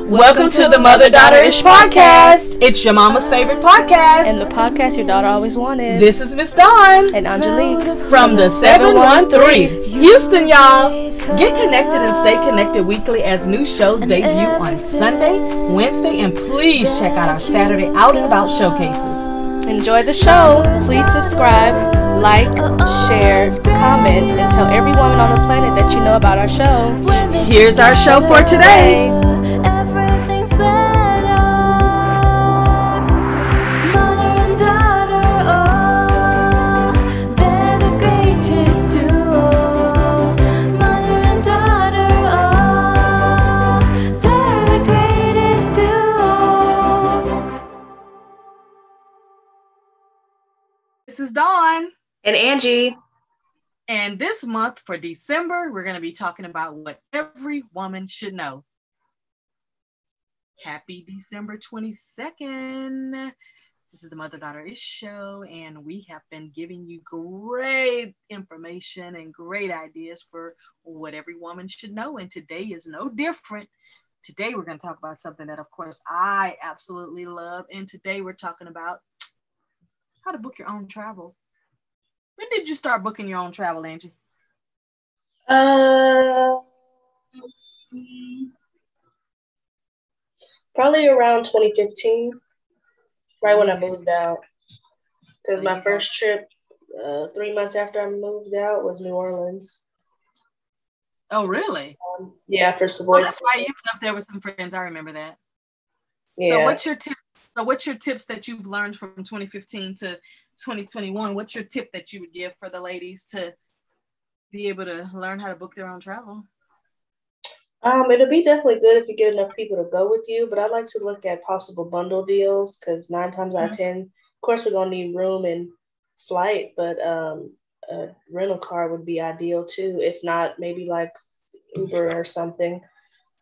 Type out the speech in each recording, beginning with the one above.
Welcome to the Mother-Daughter-ish podcast. It's your mama's favorite podcast. And the podcast your daughter always wanted. This is Miss Dawn. And Angelique. From the 713. Houston, y'all. Get connected and stay connected weekly as new shows debut on Sunday, Wednesday, and please check out our Saturday Out and About showcases. Enjoy the show. Please subscribe, like, share, comment, and tell every woman on the planet that you know about our show. Here's our show for today. Everything's better. Mother and daughter, oh, they're the greatest duo. Mother and daughter, oh, they're the greatest duo. This is Dawn. And Angie. And this month for December, we're going to be talking about what every woman should know. Happy December 22nd. This is the Mother-Daughter-ish show, and we have been giving you great information and great ideas for what every woman should know, and today is no different. Today we're going to talk about something that, of course, I absolutely love, and today we're talking about how to book your own travel. When did you start booking your own travel, Angie? Probably around 2015, right when I moved out. Because my first trip, 3 months after I moved out, was New Orleans. Oh, really? Yeah, for Savoy. Oh, that's right. You went up there with some friends. I remember that. Yeah. So what's your tip? So what's your tips that you've learned from 2015 to 2021? What's your tip that you would give for the ladies to be able to learn how to book their own travel? It'll be definitely good if you get enough people to go with you, but I like to look at possible bundle deals because 9 times out of 10, of course, we're going to need room and flight, but a rental car would be ideal too. If not, maybe like Uber or something.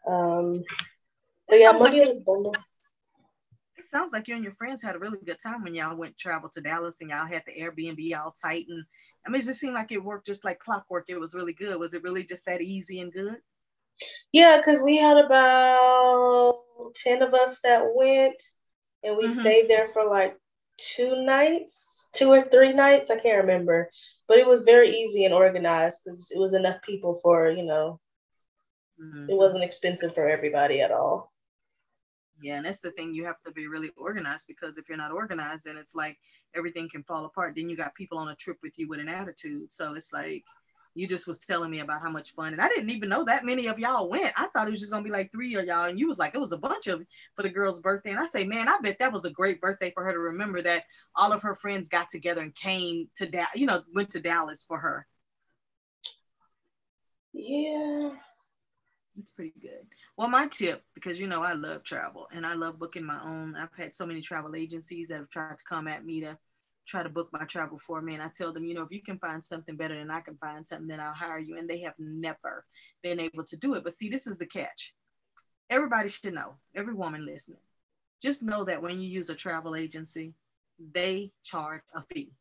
But yeah, money in a bundle. It sounds like you and your friends had a really good time when y'all went travel to Dallas and y'all had the Airbnb all tight. And I mean, it just seemed like it worked just like clockwork. It was really good. Was it really just that easy and good? Yeah, because we had about 10 of us that went, and we stayed there for like 2 nights, 2 or 3 nights. I can't remember. But it was very easy and organized because it was enough people for, it wasn't expensive for everybody at all. Yeah, and that's the thing. You have to be really organized because if you're not organized, then it's like everything can fall apart. Then you got people on a trip with you with an attitude. So it's like you just was telling me about how much fun. And I didn't even know that many of y'all went. I thought it was just going to be like 3 of y'all. And you was like, it was a bunch of for the girl's birthday. And I say, man, I bet that was a great birthday for her to remember that all of her friends got together and came to, went to Dallas for her. Yeah. It's pretty good. Well, my tip, because I love travel and I love booking my own. I've had so many travel agencies that have tried to come at me to try to book my travel for me. And I tell them, if you can find something better than I can find something, then I'll hire you. And they have never been able to do it. But see, this is the catch. Everybody should know, every woman listening, just know that when you use a travel agency, they charge a fee.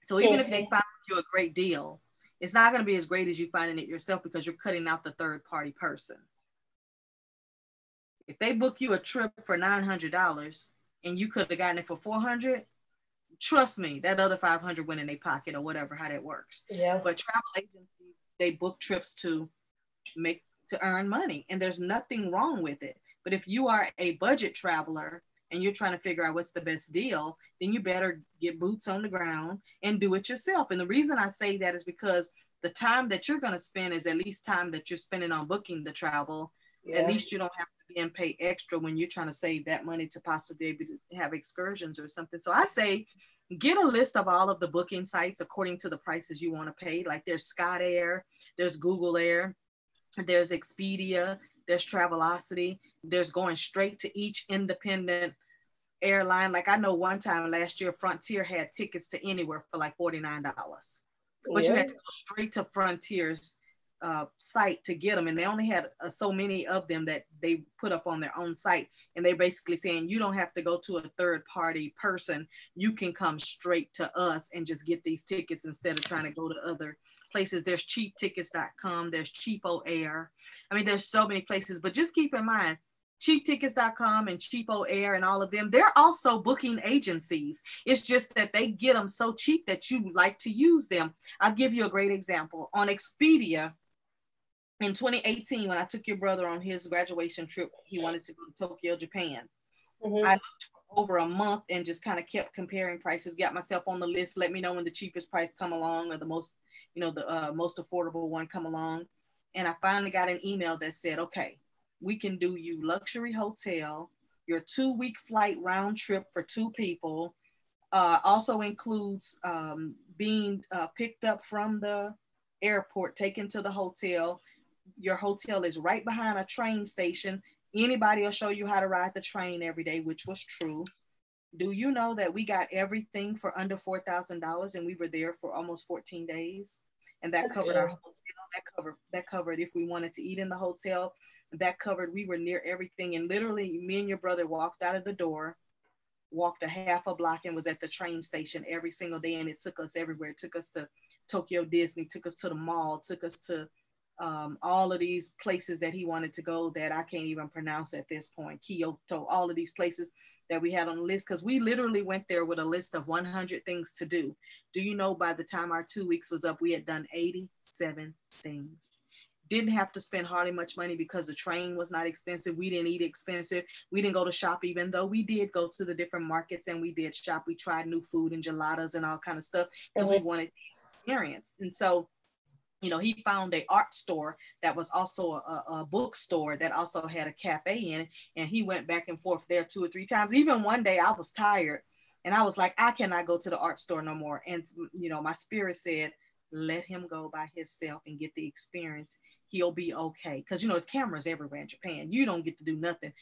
So even if they find you a great deal, it's not going to be as great as you finding it yourself because you're cutting out the third party person. If they book you a trip for $900 and you could have gotten it for $400, trust me, that other $500 went in their pocket or whatever, how that works. Yeah. But travel agencies, they book trips to earn money, and there's nothing wrong with it. But if you are a budget traveler and you're trying to figure out what's the best deal, then you better get boots on the ground and do it yourself. And the reason I say that is because the time that you're going to spend is at least time that you're spending on booking the travel. Yeah. At least you don't have to then pay extra when you're trying to save that money to possibly be able to have excursions or something. So I say, get a list of all of the booking sites according to the prices you want to pay. Like there's Scott Air, there's Google Air, there's Expedia, there's Travelocity, there's going straight to each independent airline. Like I know one time last year, Frontier had tickets to anywhere for like $49, but you had to go straight to Frontier's site to get them, and they only had so many of them that they put up on their own site, and they're basically saying you don't have to go to a third party person, you can come straight to us and just get these tickets instead of trying to go to other places. There's cheaptickets.com, there's Cheapo Air. I mean, there's so many places, but just keep in mind, cheaptickets.com and Cheapo Air and all of them, they're also booking agencies. It's just that they get them so cheap that you like to use them. I'll give you a great example. On Expedia in 2018, when I took your brother on his graduation trip, he wanted to go to Tokyo, Japan. I looked for over a month and just kind of kept comparing prices, got myself on the list, let me know when the cheapest price come along or the most, the most affordable one come along. And I finally got an email that said, okay, we can do you luxury hotel, your 2-week flight round trip for 2 people, also includes being picked up from the airport, taken to the hotel. Your hotel is right behind a train station. Anybody will show you how to ride the train every day, which was true. Do you know that we got everything for under $4,000 and we were there for almost 14 days? And that covered our hotel. That covered if we wanted to eat in the hotel. That covered, we were near everything. And literally, me and your brother walked out of the door, walked a half a block, and was at the train station every single day. And it took us everywhere. It took us to Tokyo Disney, took us to the mall, took us to all of these places that he wanted to go that I can't even pronounce at this point. Kyoto, all of these places that we had on the list, because we literally went there with a list of 100 things to do. Do you know, by the time our 2 weeks was up, we had done 87 things. Didn't have to spend hardly much money because the train was not expensive. We didn't eat expensive. We didn't go to shop, even though we did go to the different markets and we did shop. We tried new food and gelatos and all kind of stuff because we wanted experience. And so, he found a art store that was also a bookstore that also had a cafe in it. And he went back and forth there 2 or 3 times. Even one day I was tired and I was like, I cannot go to the art store no more. And, my spirit said, let him go by himself and get the experience. He'll be okay. Because, it's cameras everywhere in Japan. You don't get to do nothing.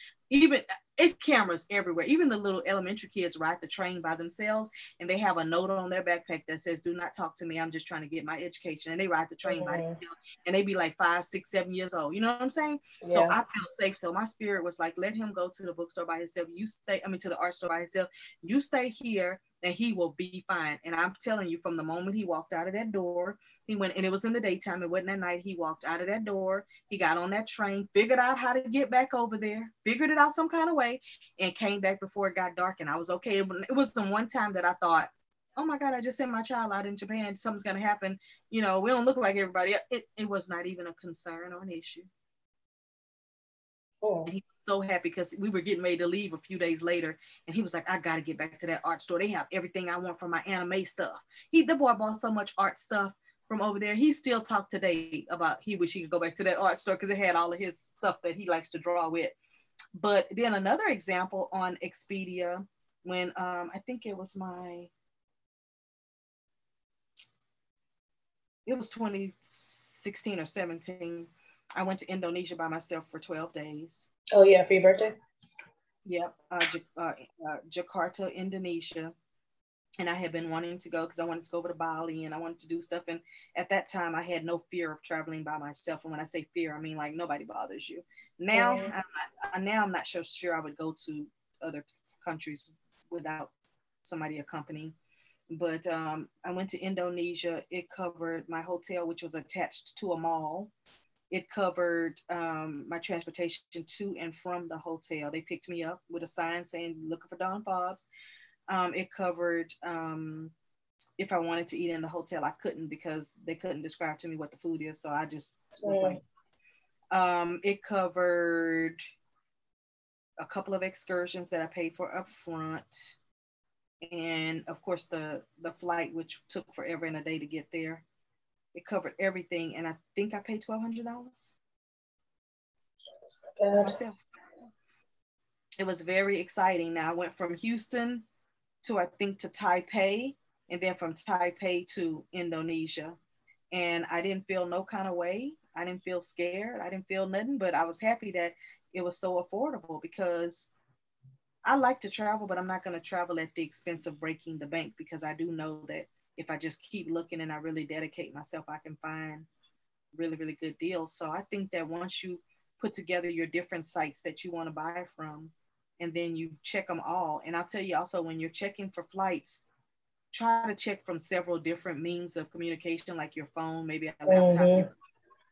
It's cameras everywhere. Even the little elementary kids ride the train by themselves and they have a note on their backpack that says, do not talk to me. I'm just trying to get my education. And they ride the train by themselves and they be like 5, 6, 7 years old. You know what I'm saying? Yeah. So I felt safe. So my spirit was like, let him go to the bookstore by himself. To the art store by himself. You stay here and he will be fine. And I'm telling you, from the moment he walked out of that door, he went, and it was in the daytime, it wasn't at night. He walked out of that door, he got on that train, figured out how to get back over there, figured it out some kind of way, and came back before it got dark. And I was okay. It was the one time that I thought, oh my God, I just sent my child out in Japan. Something's going to happen. We don't look like everybody. It was not even a concern or an issue. Oh. And he was so happy because we were getting ready to leave a few days later. And he was like, I got to get back to that art store. They have everything I want for my anime stuff. The boy bought so much art stuff from over there. He still talked today about he wish he could go back to that art store because it had all of his stuff that he likes to draw with. But then another example on Expedia, when I think it was 2016 or 17, I went to Indonesia by myself for 12 days. Oh yeah, for your birthday? Yep, Jakarta, Indonesia. And I had been wanting to go because I wanted to go over to Bali and I wanted to do stuff. And at that time, I had no fear of traveling by myself. And when I say fear, I mean like nobody bothers you. Now, I'm not so sure I would go to other countries without somebody accompanying. But I went to Indonesia. It covered my hotel, which was attached to a mall. It covered my transportation to and from the hotel. They picked me up with a sign saying, looking for Dawn Fobbs. It covered if I wanted to eat in the hotel, I couldn't because they couldn't describe to me what the food is. So I just was like, it covered a couple of excursions that I paid for up front. And of course the flight, which took forever and a day to get there. It covered everything. And I think I paid $1,200. It was very exciting. Now I went from Houston to Taipei, and then from Taipei to Indonesia. And I didn't feel no kind of way. I didn't feel scared. I didn't feel nothing, but I was happy that it was so affordable because I like to travel, but I'm not going to travel at the expense of breaking the bank because I do know that if I just keep looking and I really dedicate myself, I can find really, really good deals. So I think that once you put together your different sites that you want to buy from, and then you check them all. And I'll tell you also, when you're checking for flights, try to check from several different means of communication, like your phone, maybe a laptop,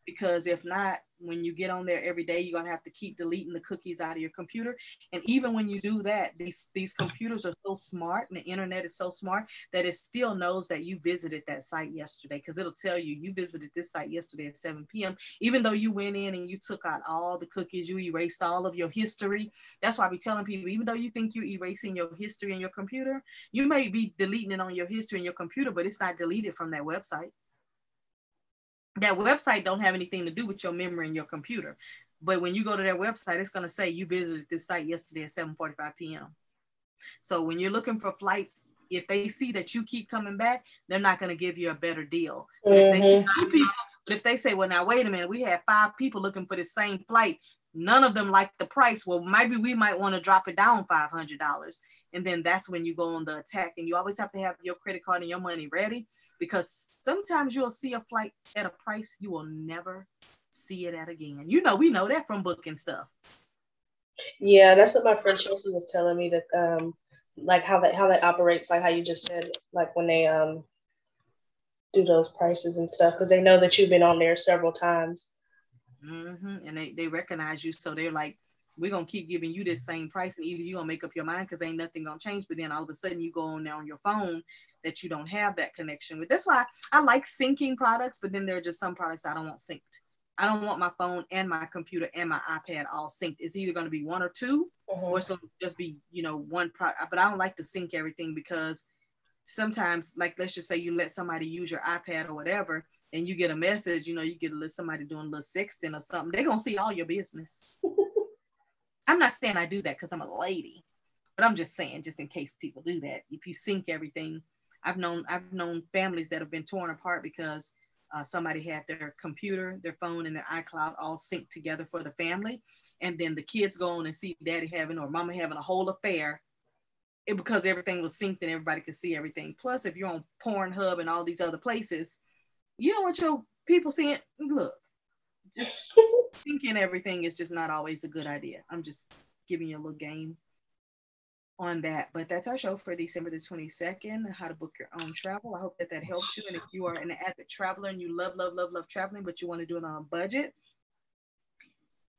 because if not, when you get on there every day, you're gonna have to keep deleting the cookies out of your computer. And even when you do that, these computers are so smart, and the internet is so smart that it still knows that you visited that site yesterday, because it'll tell you you visited this site yesterday at 7 p.m. Even though you went in and you took out all the cookies, you erased all of your history. That's why I be telling people, even though you think you're erasing your history in your computer, you may be deleting it on your history in your computer, but it's not deleted from that website. That website don't have anything to do with your memory in your computer. But when you go to their website, it's going to say you visited this site yesterday at 7:45 p.m. So when you're looking for flights, if they see that you keep coming back, they're not going to give you a better deal. But if they see 2 people, but if they say, well, now wait a minute, we had 5 people looking for the same flight, none of them like the price. Well, maybe we might want to drop it down $500. And then that's when you go on the attack. And you always have to have your credit card and your money ready, because sometimes you'll see a flight at a price you will never see it at again. You know, we know that from booking stuff. Yeah, that's what my friend Chelsea was telling me, that like how that operates, like how you just said, like when they do those prices and stuff, because they know that you've been on there several times. And they recognize you, so they're like, we're gonna keep giving you this same price, and either you're gonna make up your mind because ain't nothing gonna change, but then all of a sudden you go on now on your phone that you don't have that connection with. That's why I like syncing products, but then there are just some products I don't want synced. I don't want my phone and my computer and my iPad all synced. It's either going to be one or two, or it's going to just be, you know, one product. But I don't like to sync everything, because sometimes, like, let's just say you let somebody use your iPad or whatever, and you get a message, you know, you get somebody doing a little sexting or something, they're going to see all your business. I'm not saying I do that because I'm a lady, but I'm just saying, just in case people do that, if you sync everything, I've known families that have been torn apart because somebody had their computer, their phone, and their iCloud all synced together for the family. And then the kids go on and see daddy having or mama having a whole affair because everything was synced and everybody could see everything. Plus, if you're on Pornhub and all these other places, you don't want your people seeing, look, just syncing everything is just not always a good idea. I'm just giving you a little game on that. But that's our show for December the 22nd, how to book your own travel. I hope that helped you. And if you are an avid traveler and you love traveling, but you want to do it on a budget,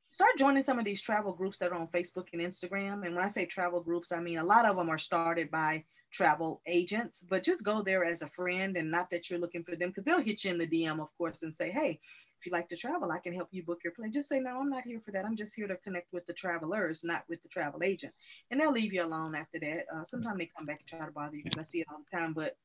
start joining some of these travel groups that are on Facebook and Instagram. And when I say travel groups, I mean a lot of them are started by travel agents, but just go there as a friend, and not that you're looking for them, because they'll hit you in the DM, of course, and say, hey, if you like to travel, I can help you book your plane. Just say, no, I'm not here for that. I'm just here to connect with the travelers, not with the travel agent. And they'll leave you alone after that. Sometimes they come back and try to bother you, because I see it all the time, but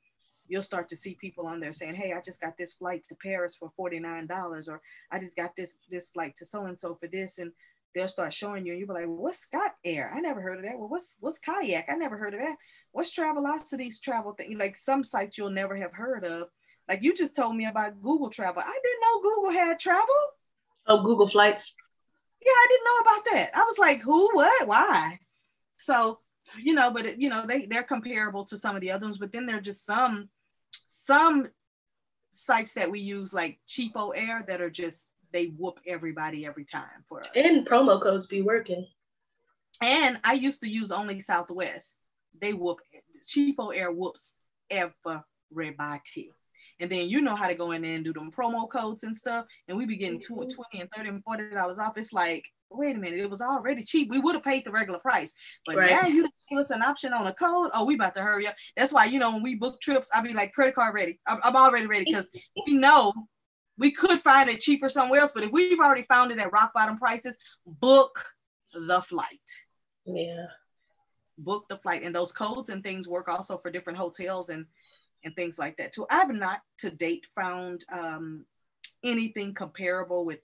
you'll start to see people on there saying, hey, I just got this flight to Paris for $49, or I just got this flight to so-and-so for this. And they'll start showing you, and you'll be like, well, what's Scott Air? I never heard of that. Well, what's Kayak? I never heard of that. What's Travelocity's travel thing? Like some sites you'll never have heard of. Like you just told me about Google Travel. I didn't know Google had travel. Oh, Google Flights. Yeah, I didn't know about that. I was like, who, what, why? So, you know, but it, you know, they're comparable to some of the other ones, but then there are just some sites that we use, like Cheapo Air, that are just, they whoop everybody every time for us. And promo codes be working. And I used to use only Southwest. They whoop, Cheapo Air whoops everybody. And then you know how to go in there and do them promo codes and stuff. And we be getting $20 and $30 and $40 off. It's like, wait a minute, it was already cheap. We would have paid the regular price. But now you give us an option on a code. Oh, we about to hurry up. That's why, you know, when we book trips, I'll be like, credit card ready. I'm already ready, because we know we could find it cheaper somewhere else. But if we've already found it at rock bottom prices, book the flight. Yeah. Book the flight. And those codes and things work also for different hotels and things like that too. I have not to date found anything comparable with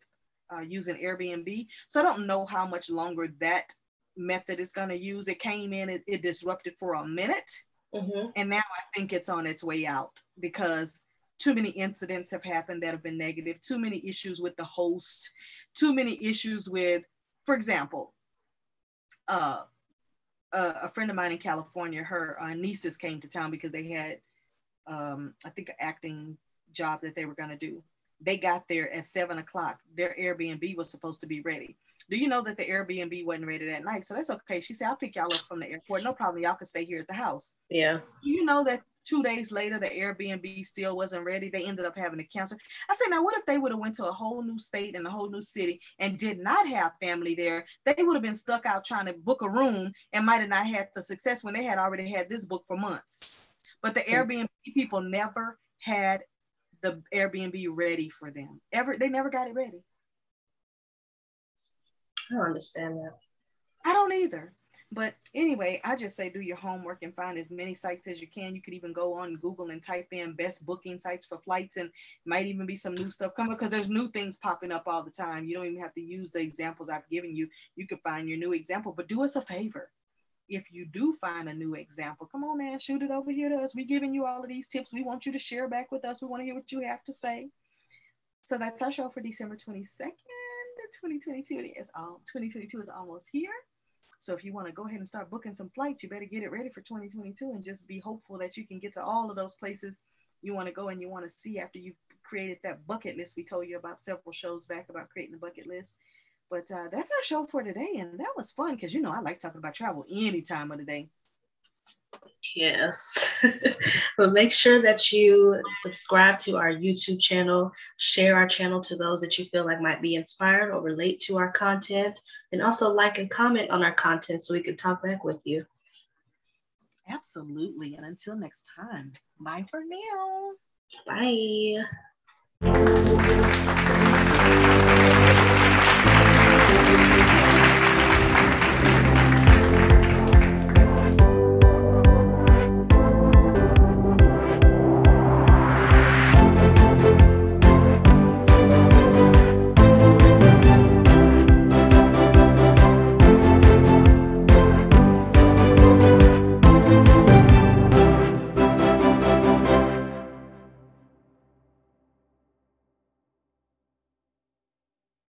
using Airbnb. So I don't know how much longer that method is going to use. It came in, it disrupted for a minute. And now I think it's on its way out, because too many incidents have happened that have been negative, too many issues with the host, too many issues with, for example, a friend of mine in California, her nieces came to town because they had I think an acting job that they were going to do. They got there at 7:00. Their Airbnb was supposed to be ready. Do you know that the Airbnb wasn't ready that night? So that's okay. She said, I'll pick y'all up from the airport. No problem. Y'all can stay here at the house. Yeah. You know that 2 days later, the Airbnb still wasn't ready. They ended up having to cancel. I said, now what if they would have went to a whole new state and a whole new city and did not have family there? They would have been stuck out trying to book a room and might have not had the success when they had already had this book for months. But the Airbnb people never had the Airbnb ready for them. They never got it ready. I don't understand that. I don't either. But anyway, I just say do your homework and find as many sites as you can. You could even go on Google and type in best booking sites for flights, and might even be some new stuff coming because there's new things popping up all the time. You don't even have to use the examples I've given you. You could find your new example, but do us a favor. If you do find a new example, come on, man, shoot it over here to us. We're giving you all of these tips. We want you to share back with us. We want to hear what you have to say. So that's our show for December 22nd, 2022. 2022 is almost here. So if you want to go ahead and start booking some flights, you better get it ready for 2022 and just be hopeful that you can get to all of those places you want to go and you want to see after you've created that bucket list. We told you about several shows back about creating a bucket list. But that's our show for today. And that was fun because, I like talking about travel any time of the day. Yes. But make sure that you subscribe to our YouTube channel, share our channel to those that you feel like might be inspired or relate to our content, and also like and comment on our content so we can talk back with you. Absolutely. And until next time, bye for now. Bye.